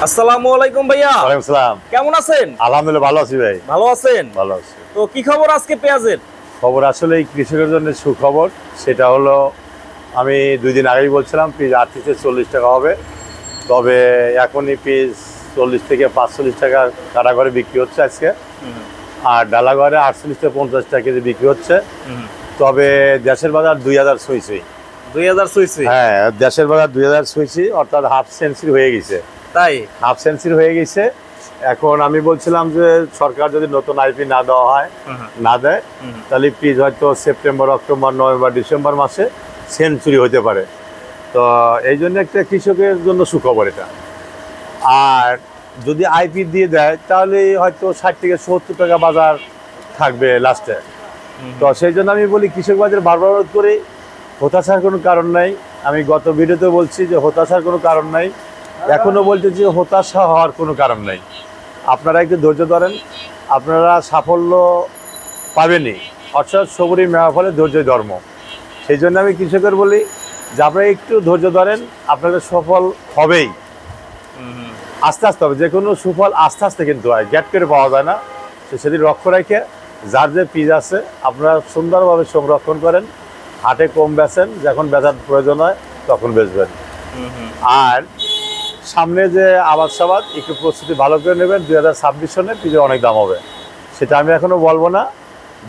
আসসালামু আলাইকুম ভাইয়া। ওয়ালাইকুম আসসালাম। কেমন আছেন? আলহামদুলিল্লাহ ভালো আছি ভাই। ভালো আছেন? ভালো আছি। তো কি খবর আজকে পেঁয়াজের? খবর আসলে কৃষকের জন্য সুখবর। সেটা হলো আমি 2 দিন আগেই বলছিলাম পিস 38 থেকে 40 টাকা হবে, তবে এখনই পিস 40 থেকে 45 টাকা কাটা করে বিক্রি হচ্ছে আজকে। আর ডালা ঘরে 48 থেকে 50 টাকা কেজি বিক্রি হচ্ছে। তবে দেশের বাজার 2000 ছুঁইছি। 2000 সুইসি? হ্যাঁ, দেশের বাজার 2000 ছুঁইছি, অর্থাৎ হাফ সেঞ্চুরি হয়ে গেছে। তাই? হাফ সেঞ্চুরি হয়ে গেছে। এখন আমি বলছিলাম যে সরকার যদি নতুন আইপি না দেওয়া হয়, না দেয়, তাহলে পিস হয়তো সেপ্টেম্বর, অক্টোবর, নভেম্বর, ডিসেম্বর মাসে সেঞ্চুরি হতে পারে। তো এই জন্য একটা কৃষকের জন্য সুখবর এটা। আর যদি আইপি দিয়ে দেয় তাহলে হয়তো 60 থেকে 70 টাকা বাজার থাকবে লাস্টে। তো সেই জন্য আমি বলি কৃষক বাজার বারবার করে হতাশার কোনো কারণ নাই। আমি গত ভিডিওতে বলছি যে হতাশার কোনো কারণ নাই, এখনও বলতে যে হতাশা হওয়ার কোনো কারণ নাই। আপনারা একটু ধৈর্য ধরেন, আপনারা সাফল্য পাবেনই। অর্থাৎ সবরই মেওয়া ফলে ধৈর্যই ধর্ম। সেই জন্য আমি কৃষকের বলি যে আপনারা একটু ধৈর্য ধরেন, আপনাদের সফল হবেই। আস্তে আস্তে হবে, যে কোনো সুফল আস্তে আস্তে কিন্তু হয়, গ্যাট করে পাওয়া যায় না। সেদিন লক্ষ্য রেখে যার যে পিস আছে আপনারা সুন্দরভাবে সংরক্ষণ করেন, হাটে কম বেচেন, যখন বেচার প্রয়োজন হয় তখন বেচবেন। আর সামনে যে আবাদ সাবাদ একটু প্রস্তুতি ভালো করে নেবেন। 2026 সনে পিসের অনেক দাম হবে, সেটা আমি এখনও বলবো না।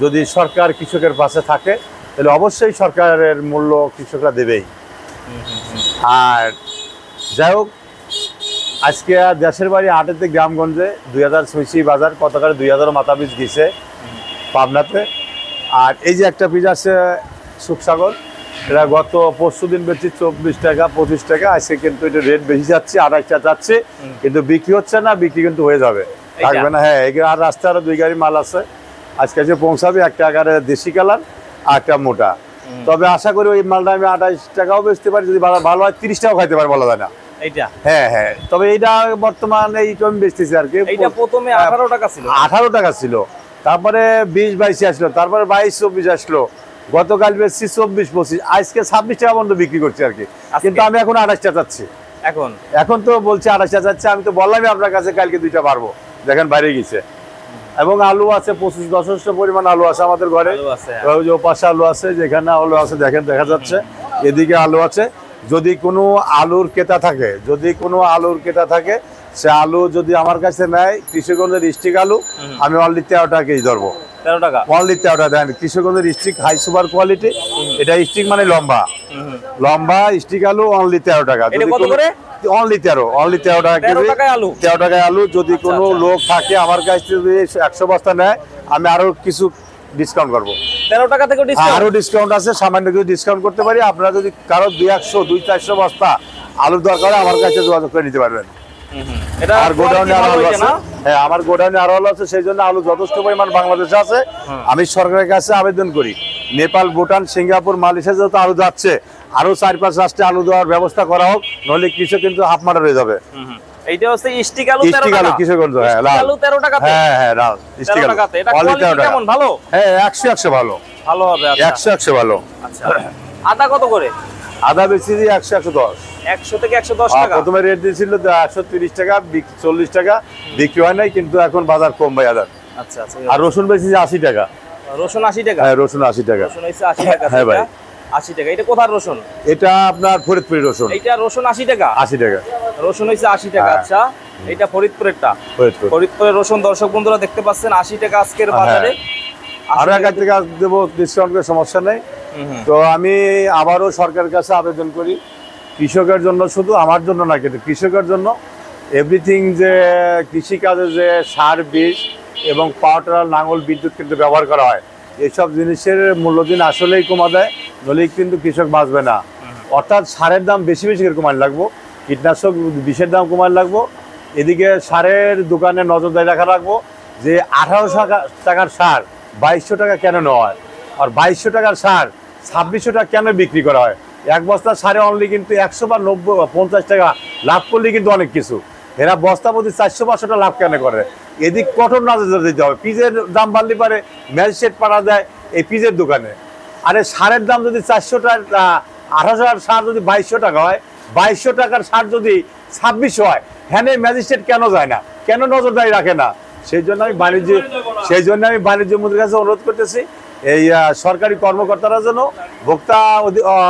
যদি সরকার কৃষকের পাশে থাকে তাহলে অবশ্যই সরকারের মূল্য কৃষকরা দেবেই। আর যাই হোক, আজকে দেশের বাড়ি হাটেতে গ্রামগঞ্জে 2000 ছুঁইছি বাজার, কত করে 2000 মাথা পিস গেছে পাবনাতে। আর এই যে একটা পিস আছে সুখসাগর, এটা গত পরশু দিন বেশি 24 টাকা 25 টাকা। আজকে কিন্তু এটা রেট বেশি যাচ্ছে, 28 টাকা যাচ্ছে, কিন্তু বিক্রি হচ্ছে না। বিক্রি কিন্তু হয়ে যাবে, থাকবে না। হ্যাঁ, আর রাস্তায় আরো 2 গাড়ি মাল আছে, আজকে এসে পৌঁছাবে। একটা আকারে দেশি কালার আর একটা মোটা। তবে আশা করি ওই মালটা আমি 28 টাকাও বেচতে পারি, যদি ভালো হয় 30 টাকাও খাইতে পারি, বলা যায় না। এইটা? হ্যাঁ হ্যাঁ, তবে এইটা বর্তমানে এইটা আমি বেচতেছি আর কি। এইটা প্রথমে 18 টাকা ছিল। 18 টাকা ছিল, তারপরে 20-22 আসলো, তারপরে 22-24 আসলো, গতকাল বেশি 24-25, আজকে 26 টাকা পর্যন্ত বিক্রি করছি আর কি। কিন্তু আমি এখন 28 টাকা চাচ্ছি। এখন তো বলছি 28 টাকা চাচ্ছি। আমি তো বললামই আপনার কাছে কালকে 2টা পারবো, দেখেন বাইরে গেছে। এবং আলু আছে 25-যথেষ্ট পরিমাণ আলু আছে আমাদের ঘরে। ওই যে পাশে আলু আছে, যেখানে আলু আছে দেখেন দেখা যাচ্ছে, এদিকে আলু আছে। যদি কোনো আলুর ক্রেতা থাকে, সে আলু যদি আমার কাছে নেয়, কৃষকগঞ্জের স্টিক আলু, আমি অনলি 13 টাকা কেজি ধরবো। 13 টাকা অনলি 13 টাকা দেন। কৃষকগঞ্জের স্টিক হাই সুপার কোয়ালিটি, এটা স্টিক মানে লম্বা স্টিক আলু, অনলি 13 টাকা। অনলি 13 টাকা কেজি, 13 টাকায় আলু। যদি কোনো লোক থাকে আমার কাছ থেকে যদি 100 বস্তা নেয়, আমি আরো কিছু ডিসকাউন্ট করবো। 13 টাকা থেকে আরো ডিসকাউন্ট আছে, সামান্য কিছু ডিসকাউন্ট করতে পারি। আপনারা যদি কারো 200-400 বস্তা আলুর দরকার হয়, আমার কাছে যোগাযোগ করে নিতে পারবেন। আর গোডাউনে আরো আলু আছে। হ্যাঁ, আমার গোডাউনে আরো আলু আছে, সেই জন্য আলু যথেষ্ট পরিমাণ বাংলাদেশে আছে। আমি সরকারের কাছে আবেদন করি, নেপাল, ভুটান, সিঙ্গাপুর, মালয়েশিয়া যত আলু যাচ্ছে, আরো 4-5 রাষ্ট্রে আলু দেওয়ার ব্যবস্থা করা হোক, নইলে কৃষক কিন্তু হাফ মারা হয়ে যাবে। এইটা হচ্ছে স্টিক আলু 13 টাকা। কৃষকগঞ্জ, হ্যাঁ, লাল আলু 13 টাকাতে। হ্যাঁ, লাল স্টিক আলু। এটা কোয়ালিটি কেমন? ভালো? হ্যাঁ, 100 ভালো হবে। 100 ভালো। আচ্ছা, আদা কত করে? আদা বেশি 100-110। 100 থেকে 110 টাকা। প্রথমে রেট দিয়েছিল 130 টাকা, 40 টাকা, বিক্রি হয় নাই, কিন্তু এখন বাজার কম ভাই আদার। আচ্ছা। আর রসুন বেশি 80 টাকা। রসুন 80 টাকা? হ্যাঁ, রসুন 80 টাকা। রসুন হইছে 80 টাকা। হ্যাঁ ভাই, 80 টাকা। এটা কোথার রসুন? এটা আপনার ফরিদপুরের রসুন। এটা রসুন 80 টাকা? 80 টাকা রসুন হইছে 80 টাকা। আচ্ছা, এটা ফরিদপুরেরটা? ফরিদপুরের রসুন দর্শক বন্ধুরা দেখতে পাচ্ছেন 80 টাকা আজকের বাজারে। আরো এক টাকা দেবো ডিসকাউন্ট করে, সমস্যা নেই। তো আমি আবারও সরকারের কাছে আবেদন করি, কৃষকের জন্য, শুধু আমার জন্য না, কিন্তু কৃষকের জন্য এভরিথিং, যে কৃষিকাজে যে সার, বীজ এবং পাওয়ার, নাঙল, বিদ্যুৎ কিন্তু ব্যবহার করা হয়, এইসব জিনিসের মূল্য দিন আসলেই কমা দেয়, নইলে কিন্তু কৃষক বাঁচবে না। অর্থাৎ সারের দাম বেশি করে কমানো লাগবো, কীটনাশক বিষের দাম কমানো লাগবো। এদিকে সারের দোকানে নজরদারি রাখা রাখবো যে 1800 টাকার সার 2200 টাকা কেন নেওয়া হয়, আর 2200 টাকার সার 2600 টাকা কেন বিক্রি করা হয়। এক বস্তা সারে অনলি কিন্তু 100 বা 90-50 টাকা লাভ করলে কিন্তু অনেক কিছু। এরা বস্তা প্রতি 400-500 টাকা লাভ কেন করে? এদিক কঠোর নজর দিতে হবে। পিজের দাম বাড়লে পারে ম্যাজিস্ট্রেট পাঠা যায় এই পিজের দোকানে। আরে সারের দাম যদি 400 টাকা, 1800 সার যদি 2200 টাকা হয়, 2200 টাকার সার যদি 2600 হয়, হ্যাঁ ম্যাজিস্ট্রেট কেন যায় না, কেন নজরদারি রাখে না? সেই জন্য আমি বাণিজ্য মন্ত্রীর কাছে অনুরোধ করতেছি, এই সরকারি কর্মকর্তারা যেন, ভোক্তা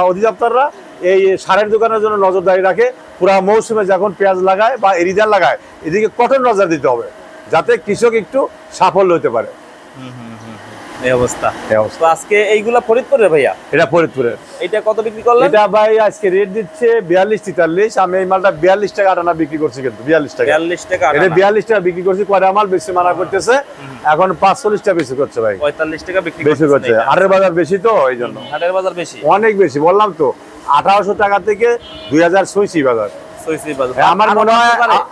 অধিদপ্তররা এই সারের দোকানের জন্য নজরদারি রাখে। পুরা মৌসুমে যখন পেঁয়াজ লাগায় বা এরিদার লাগায়, এদিকে কঠোর নজর দিতে হবে, যাতে কৃষক একটু সাফল্য হতে পারে। এই অবস্থা। তো আজকে এইগুলা ফরিদপুরের ভাইয়া? এটা ফরিদপুরের। এটা কত বিক্রি করলেন? এটা ভাই আজকে রেট দিচ্ছে 42-43। আমি এই মালটা 42 টাকা আটানা বিক্রি করছি, কিন্তু 42 টাকা। 42 টাকা এটা 42 টাকা বিক্রি করছি। কয়টা মাল বেশি মানা করতেছে, এখন 45 টাকা বেশি করছে ভাই। 45 টাকা বিক্রি করছে। হাটের বাজার বেশি তো, এই জন্য। হাটের বাজার বেশি, অনেক বেশি, বললাম তো 1800 টাকা থেকে 2000 সইছি বাজার।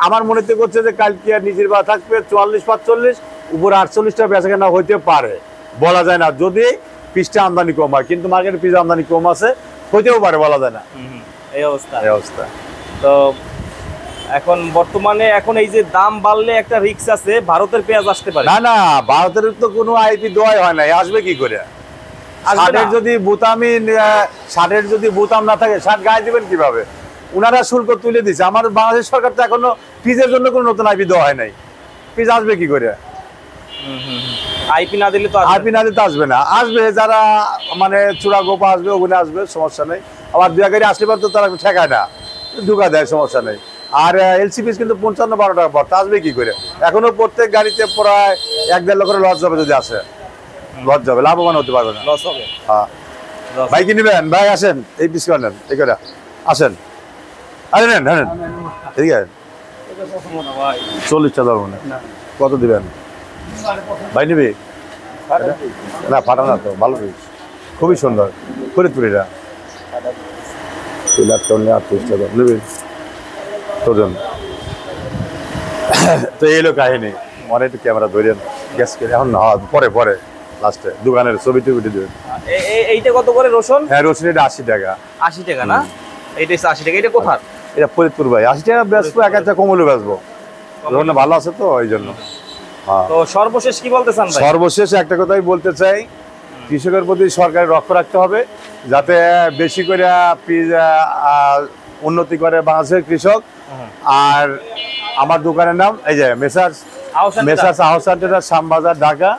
আমার মনেতে করছে যে কালকে আর নিজের বাজার থাকবে 44-45, উপরে 48 টাকা বেচা কেনা হইতে পারে, বলা যায় না, যদি পিসটা আমদানি কম হয়। কিন্তু মার্কেটে পিস আমদানি কম আছে, হইতেও পারে, বলা যায় না। এই অবস্থা। তো এখন বর্তমানে এখন এই যে দাম বাড়লে একটা রিস্ক আছে, ভারতের পেঁয়াজ আসতে পারে। না, ভারতের তো কোনো আইপি দোয়াই হয় না, আসবে কি করে? ষাটের যদি বুতাম না থাকে, ষাট গায়ে দিবেন কিভাবে? উনারা শুল্ক তুলে দিচ্ছে। আমার বাংলাদেশ সরকার তো এখনো পিজের জন্য কোনো নতুন আইপি দেওয়া হয় নাই। পিজ আসবে কি করে? আইপি না দিলে তো আসবে না। আসবে যারা মানে চূড়া গোপা আসবে, ওগুলো আসবে, সমস্যা নেই। আবার দুই গাড়ি আসলে তো তারা ঠেকায় না, ঢুকা দেয়, সমস্যা নেই। আর এলসিপি কিন্তু 55-12 টাকা পড়তে, আসবে কি করে? এখনো প্রত্যেক গাড়িতে প্রায় 1-1.5 লক্ষ লস যাবে, যদি আসে লস যাবে, লাভবান হতে পারবে না, লস হবে। হ্যাঁ ভাই, কি নেবেন ভাই? আসেন, এই পিস করে নেন, এই করে আসেন। আরে নেন, ঠিক আছে। 40 টাকা ধরবো না, কত দিবেন ভাই? নিবি না? ফাটা না তো, ভালো পিস, খুবই সুন্দর। ফরিদপুর এটা 38 টাকা নিবি তোর জন্য। তো এই হলো কাহিনী। মনে একটু ক্যামেরা ধরেন, গ্যাস করে এখন না, পরে লাস্টে দোকানের ছবি টবি দেবেন। এইটা কত করে রসুন? হ্যাঁ, রসুন এটা 80 টাকা। 80 টাকা না? এইটা 80 টাকা। এটা কোথার? এটা ফরিদপুর ভাই। 80 টাকা বেচবো, এক একটা কমলে বেচবো, রসুন ভালো আছে তো, এই জন্য। তো সর্বশেষ কি বলতে চান ভাই? সর্বশেষ একটা কথাই বলতে চাই, কৃষকের প্রতি সরকারের লক্ষ্য রাখতে হবে, যাতে বেশি করে উন্নতি করে বাংলাদেশের কৃষক। আর আমার দোকানের নাম এই যে মেসার্স আহসান ট্রেডার্স, শ্যামবাজার, ঢাকা।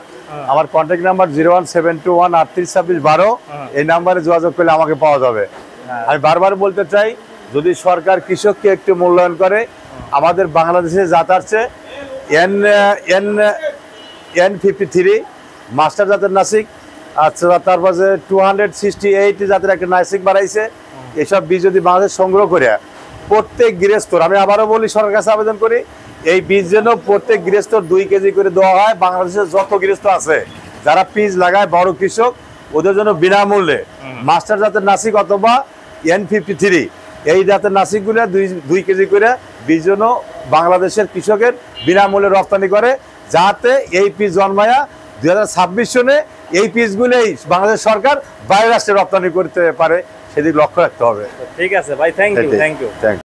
আমার কন্ট্যাক্ট নাম্বার 01721382612। এই নাম্বারে যোগাযোগ করলে আমাকে পাওয়া যাবে। আমি বারবার বলতে চাই, যদি সরকার কৃষককে একটু মূল্যায়ন করে, আমাদের বাংলাদেশে জাত আসছে N53 মাস্টার জাতের নাসিক, আচ্ছা, তারপরে 268 জাতের একটা নাসিক বাড়াইছে। এসব বীজ যদি বাংলাদেশ সংগ্রহ করে প্রত্যেক গৃহস্থর, আমি আবারও বলি, সরকারের কাছে আবেদন করি, এই বীজ যেন প্রত্যেক গৃহস্থর 2 কেজি করে দেওয়া হয়। বাংলাদেশের যত গৃহস্থ আছে যারা বীজ লাগায়, বড় কৃষক, ওদের জন্য বিনামূল্যে মাস্টার জাতের নাসিক অথবা N53 এই জাতের নাসিকগুলো 2 কেজি করে বীজ যেন বাংলাদেশের কৃষকের বিনামূল্যে রপ্তানি করে, যাতে এই পিস জন্মায়া 2026 সনে এই পিসগুলোই বাংলাদেশ সরকার বাইরের রাষ্ট্রে রপ্তানি করতে পারে, সেদিকে লক্ষ্য রাখতে হবে। ঠিক আছে ভাই, থ্যাংক ইউ।